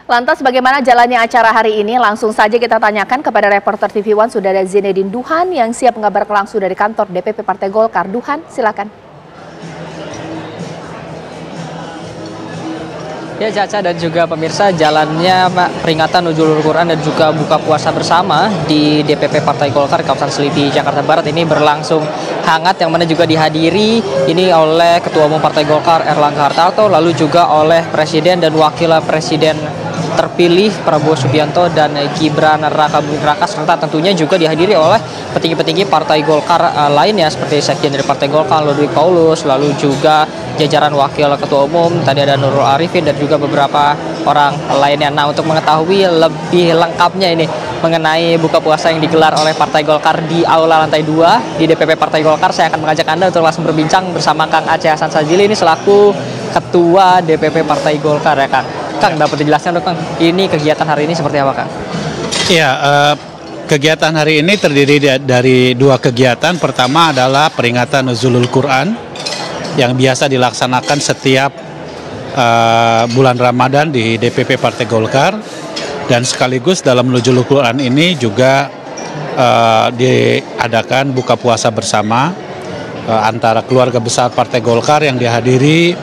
Lantas bagaimana jalannya acara hari ini? Langsung saja kita tanyakan kepada reporter TV One sudah ada Zinedine Duhan yang siap mengabarkan langsung dari kantor DPP Partai Golkar. Duhan, silakan. Ya Caca dan juga pemirsa, jalannya peringatan Nuzulul Quran dan juga buka puasa bersama di DPP Partai Golkar kawasan Selipi, Jakarta Barat ini berlangsung hangat, yang mana juga dihadiri ini oleh Ketua Umum Partai Golkar Erlangga Hartarto, lalu juga oleh Presiden dan Wakil Presiden terpilih Prabowo Subianto dan Gibran Raka Buming Raka, serta tentunya juga dihadiri oleh petinggi-petinggi Partai Golkar lainnya seperti Sekjen dari Partai Golkar Ludwig Paulus, lalu juga jajaran Wakil Ketua Umum, tadi ada Nurul Arifin dan juga beberapa orang lainnya. Nah, untuk mengetahui lebih lengkapnya ini mengenai buka puasa yang digelar oleh Partai Golkar di Aula Lantai 2 di DPP Partai Golkar, saya akan mengajak Anda untuk langsung berbincang bersama Kang Aceh Hasan Sadzili ini selaku Ketua DPP Partai Golkar ya Kang. Kang, dapat dijelaskan dong Kang, ini kegiatan hari ini seperti apa Kang? Ya, kegiatan hari ini terdiri dari dua kegiatan. Pertama adalah peringatan Nuzulul Quran yang biasa dilaksanakan setiap bulan Ramadan di DPP Partai Golkar, dan sekaligus dalam Nuzulul Quran ini juga diadakan buka puasa bersama antara keluarga besar Partai Golkar yang dihadiri,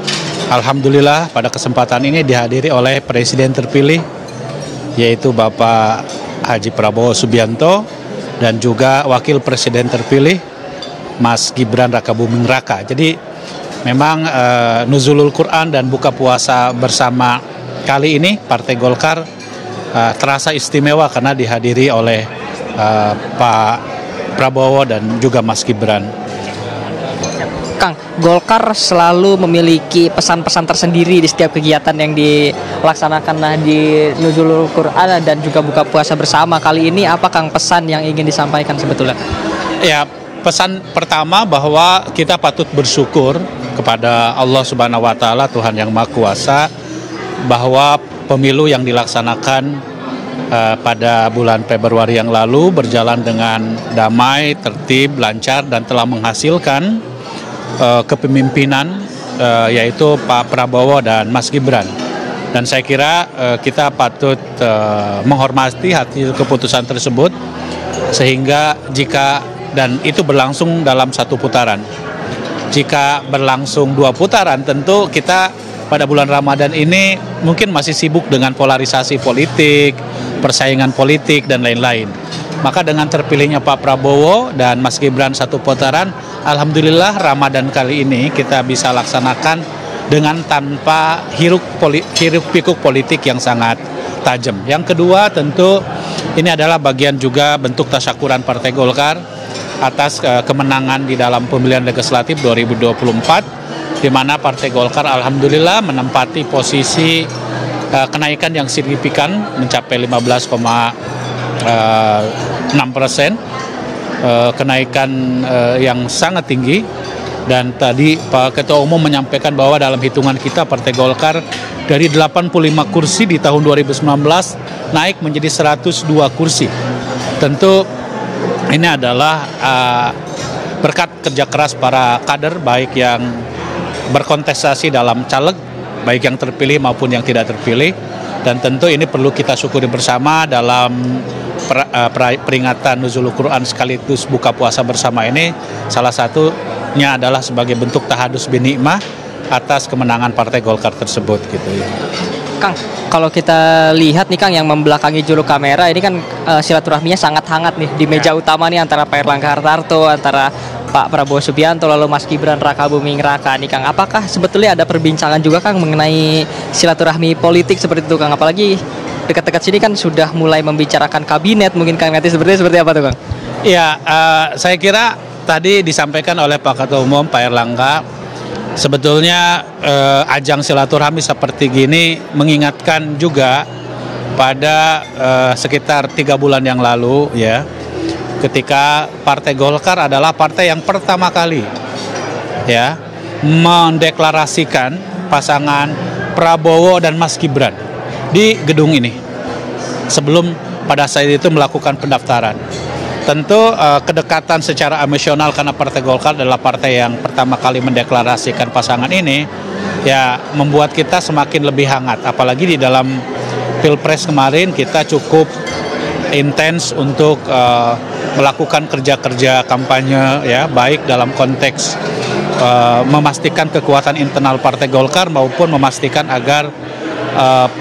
alhamdulillah pada kesempatan ini dihadiri oleh Presiden terpilih yaitu Bapak Haji Prabowo Subianto dan juga Wakil Presiden terpilih Mas Gibran Raka Buming Raka. Jadi memang Nuzulul Quran dan buka puasa bersama kali ini Partai Golkar terasa istimewa karena dihadiri oleh Pak Prabowo dan juga Mas Gibran. Kang, Golkar selalu memiliki pesan-pesan tersendiri di setiap kegiatan yang dilaksanakan di Nuzulul Quran dan juga buka puasa bersama. Kali ini apa Kang pesan yang ingin disampaikan sebetulnya? Ya, pesan pertama bahwa kita patut bersyukur kepada Allah Subhanahu wa taala, Tuhan yang Maha Kuasa, bahwa pemilu yang dilaksanakan pada bulan Februari yang lalu berjalan dengan damai, tertib, lancar dan telah menghasilkan kepemimpinan yaitu Pak Prabowo dan Mas Gibran. Dan saya kira kita patut menghormati hasil keputusan tersebut, sehingga jika dan itu berlangsung dalam satu putaran. Jika berlangsung dua putaran, tentu kita pada bulan Ramadan ini mungkin masih sibuk dengan polarisasi politik, persaingan politik dan lain-lain. Maka dengan terpilihnya Pak Prabowo dan Mas Gibran satu putaran, alhamdulillah Ramadan kali ini kita bisa laksanakan dengan tanpa hiruk-pikuk politik yang sangat tajam. Yang kedua, tentu ini adalah bagian juga bentuk tasyakuran Partai Golkar atas kemenangan di dalam pemilihan legislatif 2024, di mana Partai Golkar alhamdulillah menempati posisi kenaikan yang signifikan mencapai 15,6%, kenaikan yang sangat tinggi. Dan tadi Pak Ketua Umum menyampaikan bahwa dalam hitungan kita Partai Golkar dari 85 kursi di tahun 2019 naik menjadi 102 kursi. Tentu ini adalah berkat kerja keras para kader, baik yang berkontestasi dalam caleg, baik yang terpilih maupun yang tidak terpilih. Dan tentu ini perlu kita syukuri bersama dalam peringatan Nuzulul Quran sekaligus buka puasa bersama ini. Salah satunya adalah sebagai bentuk tahadus bin nikmah atas kemenangan Partai Golkar tersebut gitu ya. Kang, kalau kita lihat nih Kang yang membelakangi juru kamera ini kan silaturahminya sangat hangat nih di meja utama nih antara Pak Erlangga Hartarto, antara Pak Prabowo Subianto, lalu Mas Gibran Raka Buming Raka nih Kang. Apakah sebetulnya ada perbincangan juga Kang mengenai silaturahmi politik seperti itu Kang? Apalagi dekat-dekat sini kan sudah mulai membicarakan kabinet, mungkin Kang nanti seperti apa tuh Kang? Ya, saya kira tadi disampaikan oleh Pak Ketua Umum Pak Erlangga, sebetulnya ajang silaturahmi seperti gini mengingatkan juga pada sekitar 3 bulan yang lalu ya, ketika Partai Golkar adalah partai yang pertama kali ya mendeklarasikan pasangan Prabowo dan Mas Gibran di gedung ini sebelum pada saat itu melakukan pendaftaran. Tentu kedekatan secara emosional karena Partai Golkar adalah partai yang pertama kali mendeklarasikan pasangan ini, ya membuat kita semakin lebih hangat. Apalagi di dalam Pilpres kemarin kita cukup intens untuk melakukan kerja-kerja kampanye ya, baik dalam konteks memastikan kekuatan internal Partai Golkar maupun memastikan agar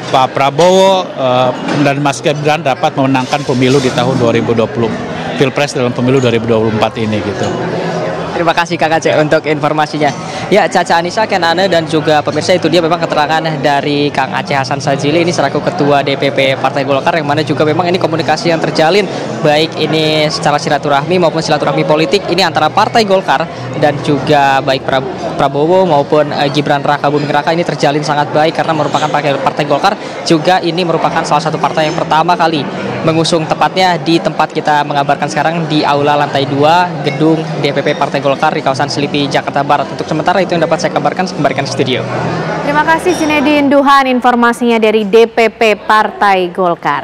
Pak Prabowo dan Mas Gibran dapat memenangkan pemilu di tahun 2020, Pilpres dalam pemilu 2024 ini gitu. Terima kasih Kang Aceh untuk informasinya. Ya, Caca Anissa, Ken Ane, dan juga pemirsa, itu dia memang keterangan dari Kang Aceh Hasan Sadzili, ini selaku Ketua DPP Partai Golkar, yang mana juga memang ini komunikasi yang terjalin, baik ini secara silaturahmi maupun silaturahmi politik, ini antara Partai Golkar dan juga baik Prabowo maupun Gibran Raka Buming Raka ini terjalin sangat baik, karena merupakan Partai Golkar juga ini merupakan salah satu partai yang pertama kali mengusung, tepatnya di tempat kita mengabarkan sekarang, di Aula lantai 2 gedung DPP Partai Golkar di kawasan Selipi, Jakarta Barat. Untuk sementara itu yang dapat saya kabarkan, kembalikan ke studio. Terima kasih Zinedine Duhan informasinya dari DPP Partai Golkar.